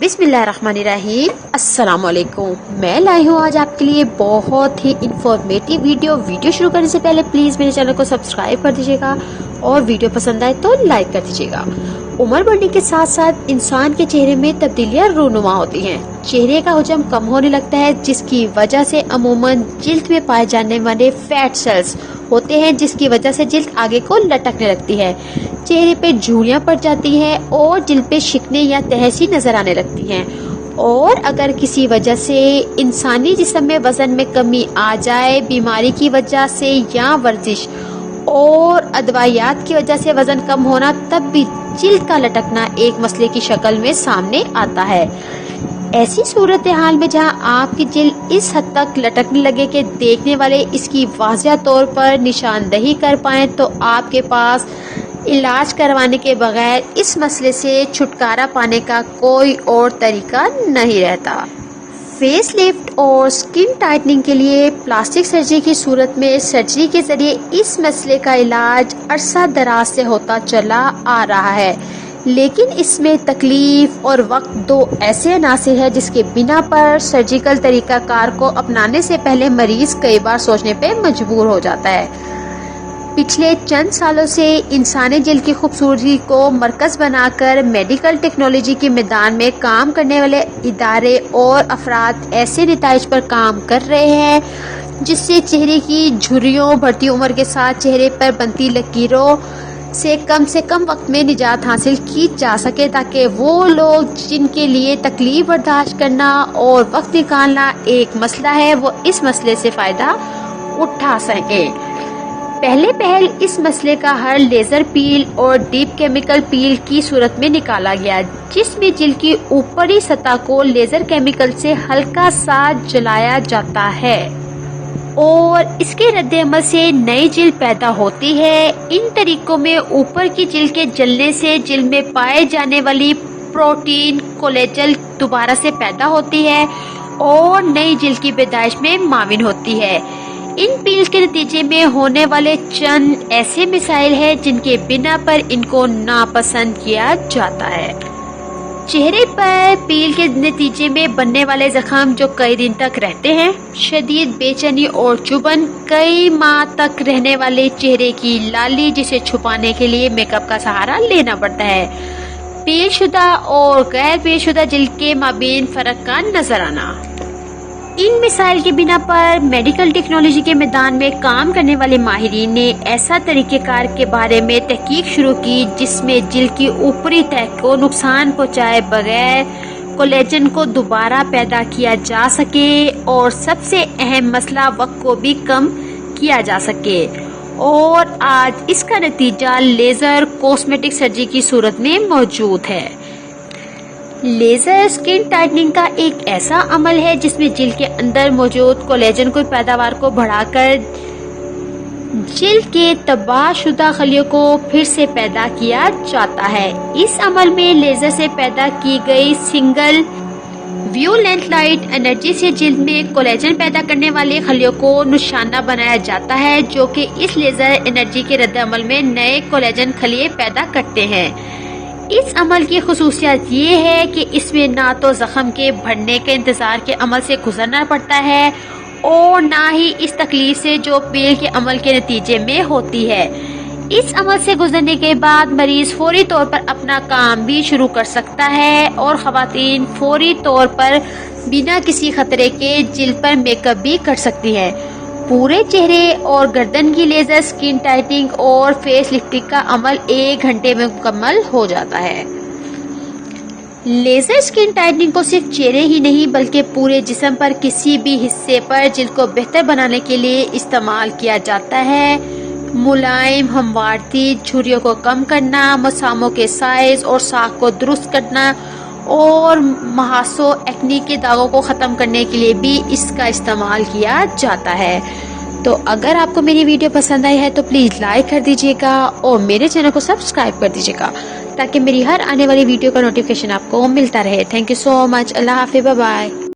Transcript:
बिस्मिल्लाहिर्रहमानिर्रहीम। अस्सलाम वालेकुम। मैं लाई हूँ आज आपके लिए बहुत ही इंफॉर्मेटिव वीडियो शुरू करने से पहले प्लीज़ मेरे चैनल को सब्सक्राइब कर दीजिएगा और वीडियो पसंद आए तो लाइक कर दीजिएगा। उम्र बढ़ने के साथ साथ इंसान के चेहरे में तब्दीलियां रूनुमा होती हैं। चेहरे का हजम कम होने लगता है, जिसकी वजह से अमूमन जिल्द में पाए जाने वाले फैट सेल्स होते हैं, जिसकी वजह से जिल्द आगे को लटकने लगती है, चेहरे पे झुर्रियां पड़ जाती हैं और जिल्द पे शिकने या तहसी नजर आने लगती हैं। और अगर किसी वजह से इंसानी जिस्म में वजन में कमी आ जाए, बीमारी की वजह से या वर्जिश और अदवायात की वजह से वजन कम होना, तब भी जिल्द का लटकना एक मसले की शक्ल में सामने आता है। ऐसी सूरत हाल में जहां आपकी जिल्द इस हद तक लटकने लगे कि देखने वाले इसकी वाज़िया तौर पर निशानदही कर पाएं, तो आपके पास इलाज करवाने के बगैर इस मसले से छुटकारा पाने का कोई और तरीका नहीं रहता। फेस लिफ्ट और स्किन टाइटनिंग के लिए प्लास्टिक सर्जरी की सूरत में सर्जरी के जरिए इस मसले का इलाज अरसा दराज से होता चला आ रहा है, लेकिन इसमें तकलीफ और वक्त दो ऐसे अनासिर है जिसके बिना पर सर्जिकल तरीकाकार को अपनाने से पहले मरीज कई बार सोचने पे मजबूर हो जाता है। पिछले चंद सालों से इंसानी जिल्द की खूबसूरती को मरकज बनाकर मेडिकल टेक्नोलॉजी के मैदान में काम करने वाले इदारे और अफराद ऐसे नताइज पर काम कर रहे हैं जिससे चेहरे की झुर्रियों, बढ़ती उम्र के साथ चेहरे पर बनती लकीरों से कम वक्त में निजात हासिल की जा सके, ताकि वो लोग जिनके लिए तकलीफ बर्दाश्त करना और वक्त निकालना एक मसला है, वो इस मसले से फ़ायदा उठा सके। पहल इस मसले का हल लेजर पील और डीप केमिकल पील की सूरत में निकाला गया, जिसमें जिल्द की ऊपरी सतह को लेजर केमिकल से हल्का सा जलाया जाता है और इसके रद्द-ए-अमल से नई जिल्द पैदा होती है। इन तरीकों में ऊपर की जिल्द के जलने से जिल्द में पाए जाने वाली प्रोटीन कोलेजन दोबारा से पैदा होती है और नई जिल्द की पैदाइश में माविन होती है। इन पील के नतीजे में होने वाले चंद ऐसे मिसाइल हैं जिनके बिना पर इनको नापसंद किया जाता है। चेहरे पर पील के नतीजे में बनने वाले जख्म जो कई दिन तक रहते हैं, शदीद बेचैनी और चुभन, कई माह तक रहने वाले चेहरे की लाली जिसे छुपाने के लिए मेकअप का सहारा लेना पड़ता है, पील शुदा और गैर पील शुदा जिल्द के माबीन फर्क का नजर आना। इन मिसाइल के बिना पर मेडिकल टेक्नोलॉजी के मैदान में काम करने वाले माहिरीन ने ऐसा तरीक़ेकार के बारे में तहकीक शुरू की जिसमें जिल्द की ऊपरी तह को नुकसान पहुंचाए बगैर कोलेजन को दोबारा पैदा किया जा सके और सबसे अहम मसला वक्त को भी कम किया जा सके। और आज इसका नतीजा लेजर कॉस्मेटिक सर्जरी की सूरत में मौजूद है। लेजर स्किन टाइटनिंग का एक ऐसा अमल है जिसमें जिल्द के अंदर मौजूद कोलेजन की पैदावार को बढ़ाकर जिल्द के तबाहशुदा खलियों को फिर से पैदा किया जाता है। इस अमल में लेजर से पैदा की गई सिंगल व्यू-लेंथ लाइट एनर्जी से जिल्द में कोलेजन पैदा करने वाले खलियों को निशाना बनाया जाता है, जो कि इस लेजर एनर्जी के रद्द अमल में नए कोलेजन खलिए पैदा करते हैं। इस अमल की खुसूसियत ये है कि इसमें ना तो जख्म के बढ़ने के इंतजार के अमल से गुजरना पड़ता है और ना ही इस तकलीफ से जो पील के अमल के नतीजे में होती है। इस अमल से गुजरने के बाद मरीज फौरी तौर पर अपना काम भी शुरू कर सकता है और ख़वातीन फौरी तौर पर बिना किसी खतरे के जिल्द पर मेकअप भी कर सकती है। पूरे चेहरे और गर्दन की लेजर स्किन टाइटनिंग और फेस लिफ्टिंग का अमल 1 घंटे में मुकम्मल हो जाता है। लेजर स्किन टाइटनिंग को सिर्फ चेहरे ही नहीं बल्कि पूरे जिस्म पर किसी भी हिस्से पर जिल्द को बेहतर बनाने के लिए इस्तेमाल किया जाता है। मुलायम हमवारती झुर्रियों को कम करना, मसामों के साइज और साख को दुरुस्त करना और महासो एक्नी के दागों को ख़त्म करने के लिए भी इसका इस्तेमाल किया जाता है। तो अगर आपको मेरी वीडियो पसंद आई है तो प्लीज़ लाइक कर दीजिएगा और मेरे चैनल को सब्सक्राइब कर दीजिएगा ताकि मेरी हर आने वाली वीडियो का नोटिफिकेशन आपको मिलता रहे। Thank you so much. अल्लाह हाफ़िज़। Bye bye.